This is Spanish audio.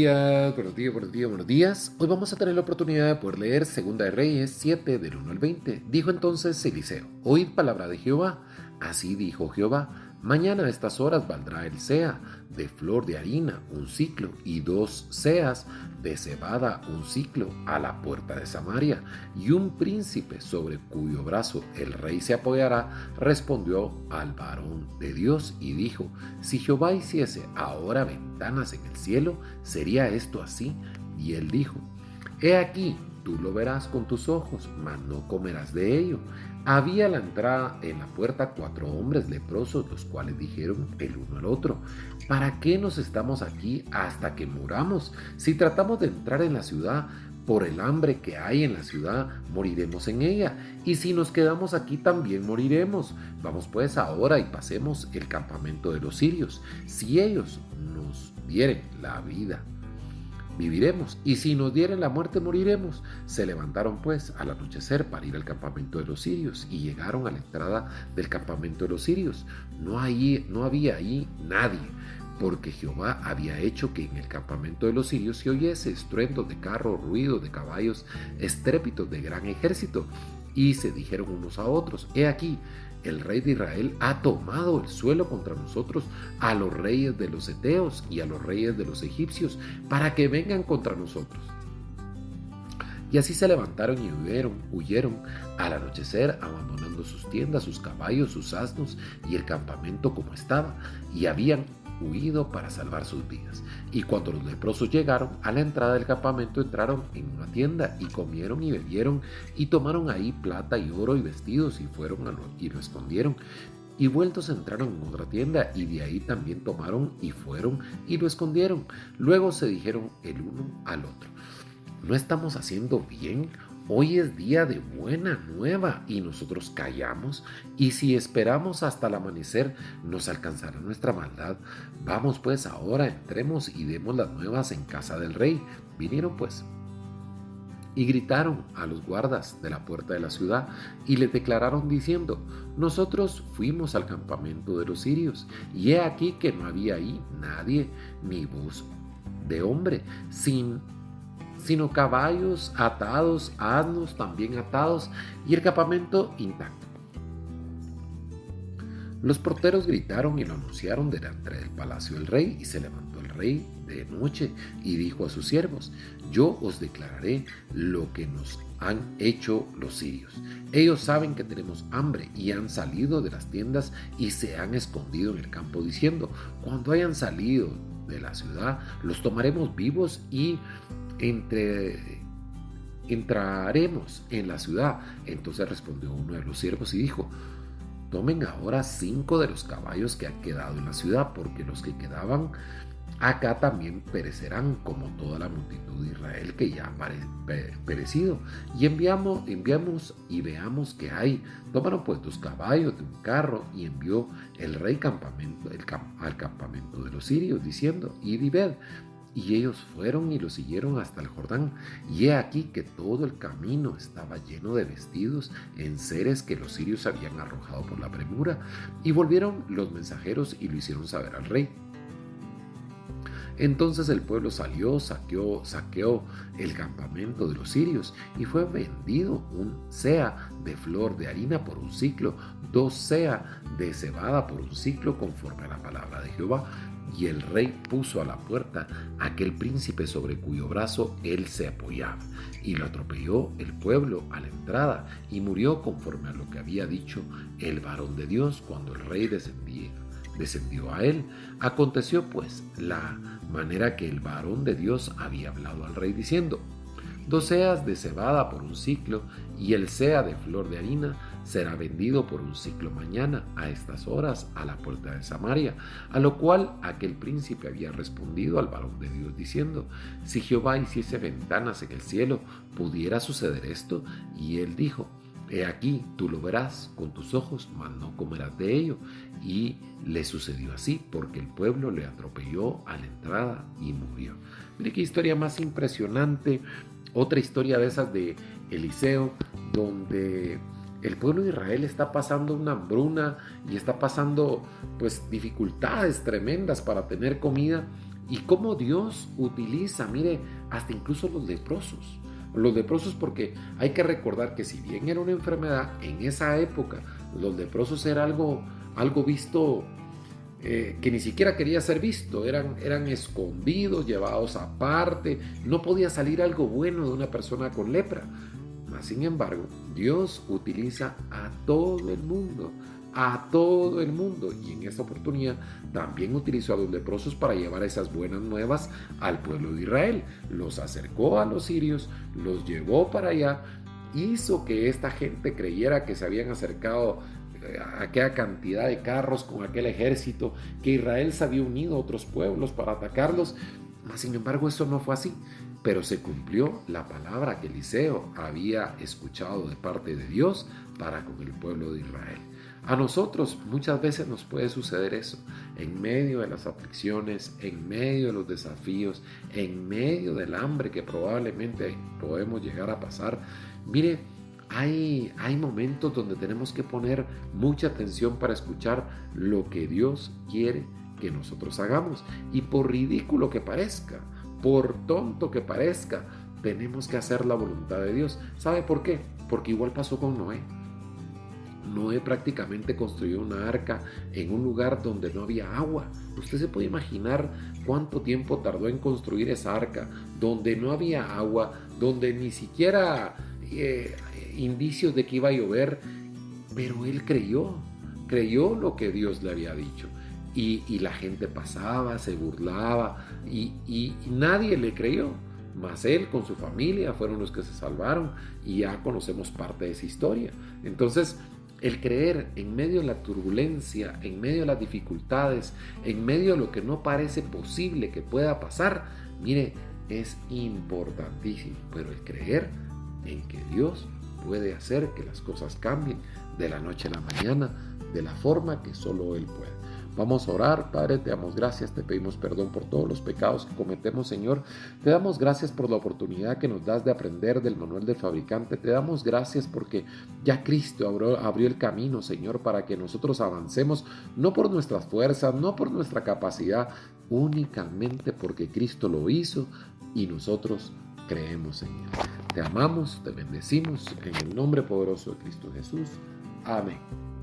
días, buenos días, buenos días, buenos días. Hoy vamos a tener la oportunidad de poder leer Segunda de Reyes 7 del 1 al 20. Dijo entonces Eliseo: Oíd palabra de Jehová. Así dijo Jehová: Mañana a estas horas valdrá el sea de flor de harina un ciclo y 2 seas de cebada un ciclo a la puerta de Samaria. Y un príncipe sobre cuyo brazo el rey se apoyará respondió al varón de Dios y dijo: Si Jehová hiciese ahora ventanas en el cielo, ¿sería esto así? Y él dijo: He aquí, tú lo verás con tus ojos, mas no comerás de ello. Había a la entrada en la puerta 4 hombres leprosos, los cuales dijeron el uno al otro: ¿Para qué nos estamos aquí hasta que muramos? Si tratamos de entrar en la ciudad, por el hambre que hay en la ciudad, moriremos en ella, y si nos quedamos aquí también moriremos. Vamos pues ahora y pasemos el campamento de los sirios. Si ellos nos dieren la vida, viviremos, y si nos dieren la muerte, moriremos. Se levantaron pues al anochecer para ir al campamento de los sirios, y llegaron a la entrada del campamento de los sirios. No había ahí nadie, porque Jehová había hecho que en el campamento de los sirios se oyese estruendo de carros, ruido de caballos, estrépito de gran ejército. Y se dijeron unos a otros: He aquí, el rey de Israel ha tomado el suelo contra nosotros, a los reyes de los heteos y a los reyes de los egipcios, para que vengan contra nosotros. Y así se levantaron y huyeron al anochecer, abandonando sus tiendas, sus caballos, sus asnos y el campamento como estaba, y habían huido para salvar sus vidas. Y cuando los leprosos llegaron a la entrada del campamento, entraron en una tienda y comieron y bebieron y tomaron ahí plata y oro y vestidos y fueron y lo escondieron. Y vueltos entraron en otra tienda y de ahí también tomaron y fueron y lo escondieron. Luego se dijeron el uno al otro: ¿No estamos haciendo bien? Hoy es día de buena nueva y nosotros callamos, y si esperamos hasta el amanecer nos alcanzará nuestra maldad. Vamos pues ahora, entremos y demos las nuevas en casa del rey. Vinieron pues y gritaron a los guardas de la puerta de la ciudad y les declararon diciendo: Nosotros fuimos al campamento de los sirios, y he aquí que no había ahí nadie, ni voz de hombre, sino caballos atados, asnos también atados, y el campamento intacto. Los porteros gritaron y lo anunciaron delante del palacio del rey, y se levantó el rey de noche y dijo a sus siervos: Yo os declararé lo que nos han hecho los sirios. Ellos saben que tenemos hambre y han salido de las tiendas y se han escondido en el campo, diciendo: Cuando hayan salido de la ciudad, los tomaremos vivos y entraremos en la ciudad. Entonces respondió uno de los siervos y dijo: Tomen ahora 5 de los caballos que han quedado en la ciudad, porque los que quedaban acá también perecerán, como toda la multitud de Israel que ya ha perecido. Y enviamos y veamos qué hay. Tomaron pues 2 caballos de un carro, y envió el rey al campamento de los sirios, diciendo: Id y ved. Y ellos fueron y lo siguieron hasta el Jordán. Y he aquí que todo el camino estaba lleno de vestidos en seres que los sirios habían arrojado por la premura. Y volvieron los mensajeros y lo hicieron saber al rey. Entonces el pueblo salió, saqueó el campamento de los sirios, y fue vendido un sea de flor de harina por un ciclo, 2 sea de cebada por un ciclo, conforme a la palabra de Jehová. Y el rey puso a la puerta aquel príncipe sobre cuyo brazo él se apoyaba, y lo atropelló el pueblo a la entrada, y murió conforme a lo que había dicho el varón de Dios cuando el rey descendió a él. Aconteció pues la manera que el varón de Dios había hablado al rey, diciendo: 2 seas de cebada por un ciclo, y el sea de flor de harina será vendido por un ciclo mañana a estas horas a la puerta de Samaria. A lo cual aquel príncipe había respondido al varón de Dios diciendo: Si Jehová hiciese ventanas en el cielo, ¿pudiera suceder esto? Y él dijo: He aquí, tú lo verás con tus ojos, mas no comerás de ello. Y le sucedió así, porque el pueblo le atropelló a la entrada y murió. Mire qué historia más impresionante. Otra historia de esas de Eliseo, donde el pueblo de Israel está pasando una hambruna y está pasando pues dificultades tremendas para tener comida, y cómo Dios utiliza, mire, hasta incluso los leprosos. Los leprosos, porque hay que recordar que si bien era una enfermedad, en esa época los leprosos era algo visto, que ni siquiera quería ser visto, eran escondidos, llevados aparte, no podía salir algo bueno de una persona con lepra. Mas, sin embargo, Dios utiliza a todo el mundo, y en esta oportunidad también utilizó a los leprosos para llevar esas buenas nuevas al pueblo de Israel. Los acercó a los sirios, los llevó para allá, hizo que esta gente creyera que se habían acercado a aquella cantidad de carros con aquel ejército, que Israel se había unido a otros pueblos para atacarlos. Mas, sin embargo, eso no fue así, pero se cumplió la palabra que Eliseo había escuchado de parte de Dios para con el pueblo de Israel. A nosotros muchas veces nos puede suceder eso, en medio de las aflicciones, en medio de los desafíos, en medio del hambre que probablemente podemos llegar a pasar. Mire, hay momentos donde tenemos que poner mucha atención para escuchar lo que Dios quiere que nosotros hagamos. Y por ridículo que parezca, por tonto que parezca, tenemos que hacer la voluntad de Dios. ¿Sabe por qué? Porque igual pasó con Noé. Noé prácticamente construyó una arca en un lugar donde no había agua. Usted se puede imaginar cuánto tiempo tardó en construir esa arca, donde no había agua, donde ni siquiera indicios de que iba a llover, pero él creyó lo que Dios le había dicho. Y la gente pasaba, se burlaba y nadie le creyó. Mas él con su familia fueron los que se salvaron y ya conocemos parte de esa historia. Entonces, el creer en medio de la turbulencia, en medio de las dificultades, en medio de lo que no parece posible que pueda pasar, mire, es importantísimo. Pero el creer en que Dios puede hacer que las cosas cambien de la noche a la mañana, de la forma que solo Él puede. Vamos a orar. Padre, te damos gracias, te pedimos perdón por todos los pecados que cometemos, Señor. Te damos gracias por la oportunidad que nos das de aprender del manual del fabricante. Te damos gracias porque ya Cristo abrió el camino, Señor, para que nosotros avancemos, no por nuestras fuerzas, no por nuestra capacidad, únicamente porque Cristo lo hizo y nosotros creemos, Señor. Te amamos, te bendecimos en el nombre poderoso de Cristo Jesús. Amén.